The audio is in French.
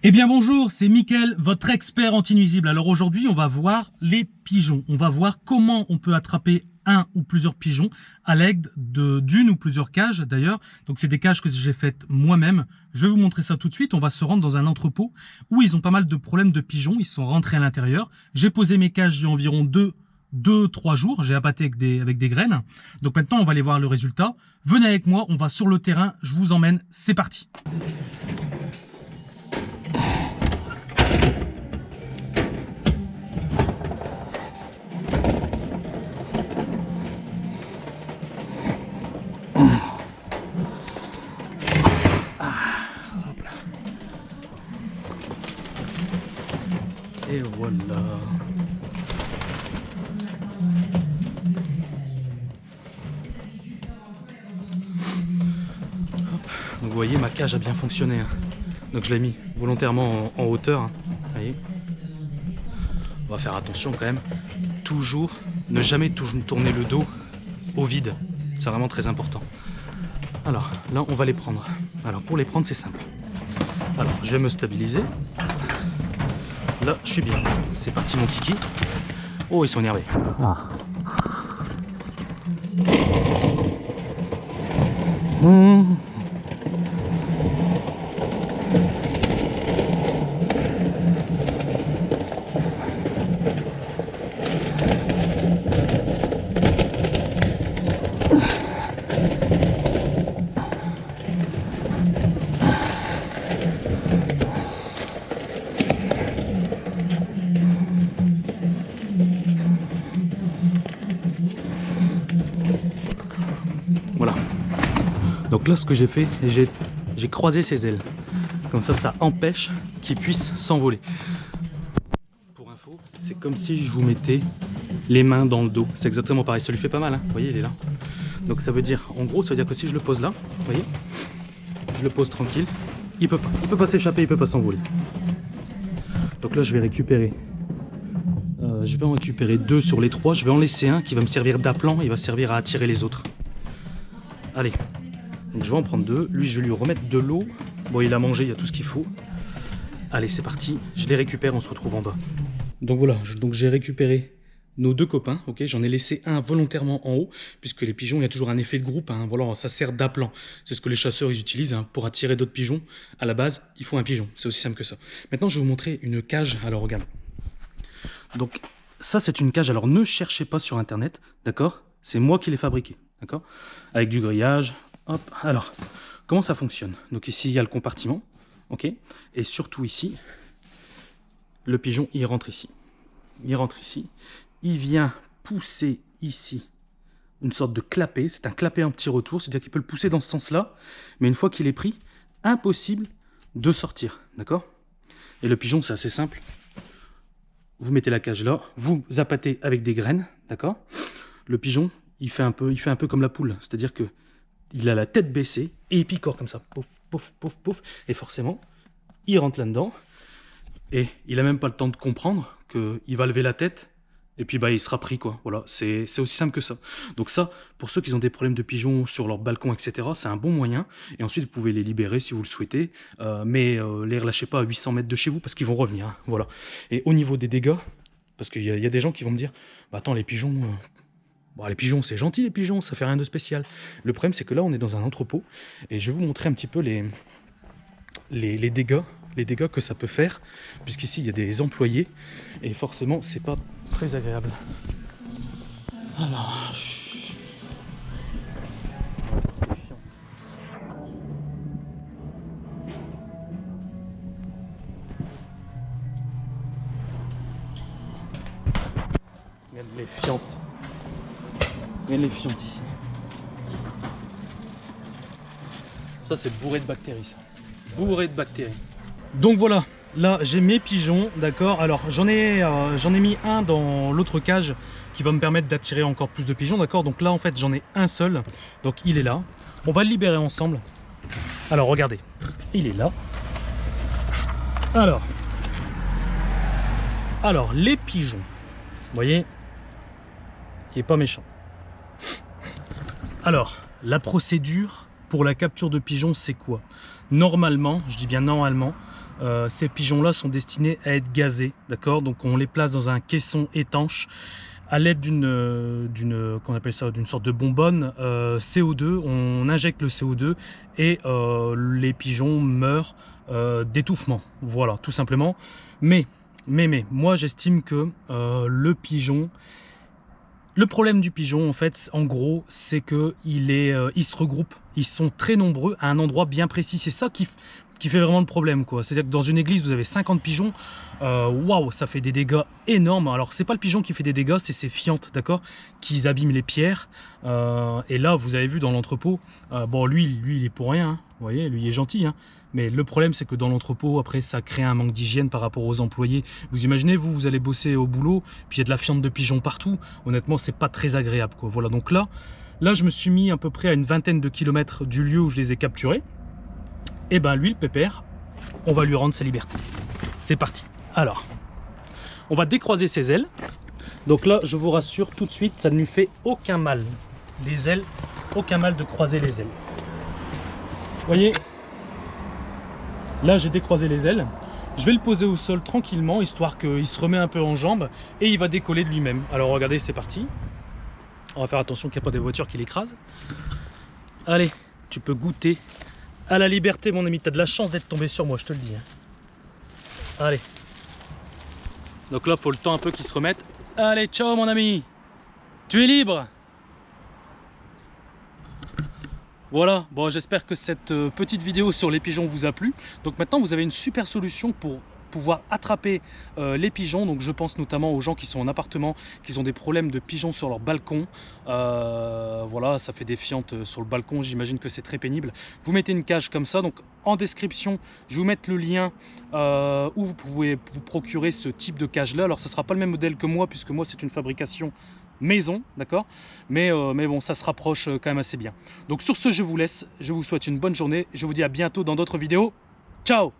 Eh bien bonjour, c'est Mickaël, votre expert anti-nuisible. Alors aujourd'hui, on va voir les pigeons. On va voir comment on peut attraper un ou plusieurs pigeons à l'aide d'une ou plusieurs cages d'ailleurs. Donc c'est des cages que j'ai faites moi-même. Je vais vous montrer ça tout de suite. On va se rendre dans un entrepôt où ils ont pas mal de problèmes de pigeons. Ils sont rentrés à l'intérieur. J'ai posé mes cages il y a environ 2-3 jours. J'ai abatté avec des graines. Donc maintenant, on va aller voir le résultat. Venez avec moi, on va sur le terrain. Je vous emmène. C'est parti. Et voilà. Donc vous voyez, ma cage a bien fonctionné. Donc je l'ai mis volontairement en hauteur. Vous voyez. On va faire attention quand même. Toujours, ne jamais tourner le dos au vide. C'est vraiment très important. Alors là, on va les prendre. Alors pour les prendre, c'est simple. Alors je vais me stabiliser. Là, je suis bien. C'est parti mon kiki. Oh, ils sont énervés. Ah. Voilà. Donc là, ce que j'ai fait, j'ai croisé ses ailes. Comme ça empêche qu'il puisse s'envoler. Pour info, c'est comme si je vous mettais les mains dans le dos. C'est exactement pareil. Ça lui fait pas mal, hein. Vous voyez, il est là. Donc ça veut dire, en gros, ça veut dire que si je le pose là, vous voyez, je le pose tranquille, il peut pas s'échapper, il peut pas s'envoler. Donc là, je vais récupérer. Je vais en récupérer 2 sur les 3. Je vais en laisser un qui va me servir d'appelant. Il va servir à attirer les autres. Allez. Donc je vais en prendre 2. Lui, je vais lui remettre de l'eau. Bon, il a mangé, il y a tout ce qu'il faut. Allez, c'est parti. Je les récupère, on se retrouve en bas. Donc voilà, j'ai récupéré nos 2 copains. Ok, j'en ai laissé un volontairement en haut, puisque les pigeons, il y a toujours un effet de groupe. Hein. Voilà, ça sert d'appelant. C'est ce que les chasseurs ils utilisent hein, pour attirer d'autres pigeons. À la base, il faut un pigeon. C'est aussi simple que ça. Maintenant, je vais vous montrer une cage. Alors regarde. Donc ça, c'est une cage. Alors ne cherchez pas sur internet, d'accord? C'est moi qui l'ai fabriqué, d'accord? Avec du grillage. Hop. Alors, comment ça fonctionne? Donc ici, il y a le compartiment, ok? Et surtout ici, le pigeon, il rentre ici. Il rentre ici. Il vient pousser ici une sorte de clapet. C'est un clapet en petit retour, c'est-à-dire qu'il peut le pousser dans ce sens-là. Mais une fois qu'il est pris, impossible de sortir, d'accord? Et le pigeon, c'est assez simple. Vous mettez la cage là, vous appâtez avec des graines, d'accord? Le pigeon, il fait un peu comme la poule, c'est-à-dire que il a la tête baissée et il picore comme ça, pouf, pouf, pouf, pouf, et forcément, il rentre là-dedans et il a même pas le temps de comprendre qu'il va lever la tête et puis bah il sera pris quoi. Voilà, c'est aussi simple que ça. Donc ça, pour ceux qui ont des problèmes de pigeons sur leur balcon, etc., c'est un bon moyen. Et ensuite, vous pouvez les libérer si vous le souhaitez, mais les relâchez pas à 800 mètres de chez vous parce qu'ils vont revenir. Hein, voilà. Et au niveau des dégâts, parce qu'il y a des gens qui vont me dire, bah attends, les pigeons, bon, les pigeons, c'est gentil, les pigeons, ça fait rien de spécial. Le problème, c'est que là, on est dans un entrepôt et je vais vous montrer un petit peu les dégâts que ça peut faire, puisqu'ici il y a des employés et forcément c'est pas très agréable. Alors, regarde les fientes. Regarde les fientes ici. Ça c'est bourré de bactéries ça. Bourré de bactéries. Donc voilà, là j'ai mes pigeons, d'accord. Alors j'en ai mis un dans l'autre cage qui va me permettre d'attirer encore plus de pigeons, d'accord. Donc là en fait j'en ai un seul, donc il est là. On va le libérer ensemble. Alors regardez, il est là. Alors les pigeons, vous voyez, il n'est pas méchant. Alors la procédure pour la capture de pigeons, c'est quoi? Normalement, je dis bien normalement, ces pigeons-là sont destinés à être gazés, d'accord? Donc on les place dans un caisson étanche à l'aide qu'on appelle ça, d'une sorte de bonbonne CO2. On injecte le CO2 et les pigeons meurent d'étouffement. Voilà, tout simplement. Mais moi j'estime que le problème du pigeon, en fait, en gros, c'est que il se regroupe. Ils sont très nombreux à un endroit bien précis. C'est ça qui fait vraiment le problème, quoi. C'est-à-dire que dans une église, vous avez 50 pigeons. Waouh, ça fait des dégâts énormes. Alors, c'est pas le pigeon qui fait des dégâts, c'est ces fientes, d'accord, qui abîment les pierres. Et là, vous avez vu dans l'entrepôt, bon, lui, il est pour rien. Hein. Vous voyez, lui, il est gentil. Hein. Mais le problème, c'est que dans l'entrepôt, après, ça crée un manque d'hygiène par rapport aux employés. Vous imaginez, vous allez bosser au boulot, puis il y a de la fiente de pigeons partout. Honnêtement, c'est pas très agréable, quoi. Voilà, donc là, je me suis mis à peu près à une vingtaine de kilomètres du lieu où je les ai capturés. Et ben lui, le pépère, on va lui rendre sa liberté. C'est parti. Alors, on va décroiser ses ailes. Donc là, je vous rassure tout de suite, ça ne lui fait aucun mal. Les ailes, aucun mal de croiser les ailes. Vous voyez, là j'ai décroisé les ailes. Je vais le poser au sol tranquillement, histoire qu'il se remet un peu en jambes et il va décoller de lui-même. Alors regardez, c'est parti. On va faire attention qu'il n'y ait pas des voitures qui l'écrasent. Allez, tu peux goûter à la liberté, mon ami. Tu as de la chance d'être tombé sur moi, je te le dis. Allez. Donc là, il faut le temps un peu qu'il se remette. Allez, ciao, mon ami. Tu es libre. Voilà, bon, j'espère que cette petite vidéo sur les pigeons vous a plu. Donc maintenant, vous avez une super solution pour pouvoir attraper les pigeons. Donc je pense notamment aux gens qui sont en appartement, qui ont des problèmes de pigeons sur leur balcon. Voilà, ça fait des fientes sur le balcon, j'imagine que c'est très pénible. Vous mettez une cage comme ça. Donc en description, je vais vous mettre le lien où vous pouvez vous procurer ce type de cage là. Alors ça ne sera pas le même modèle que moi, puisque moi c'est une fabrication maison, d'accord, mais bon, ça se rapproche quand même assez bien. Donc sur ce, je vous laisse, je vous souhaite une bonne journée, je vous dis à bientôt dans d'autres vidéos. Ciao!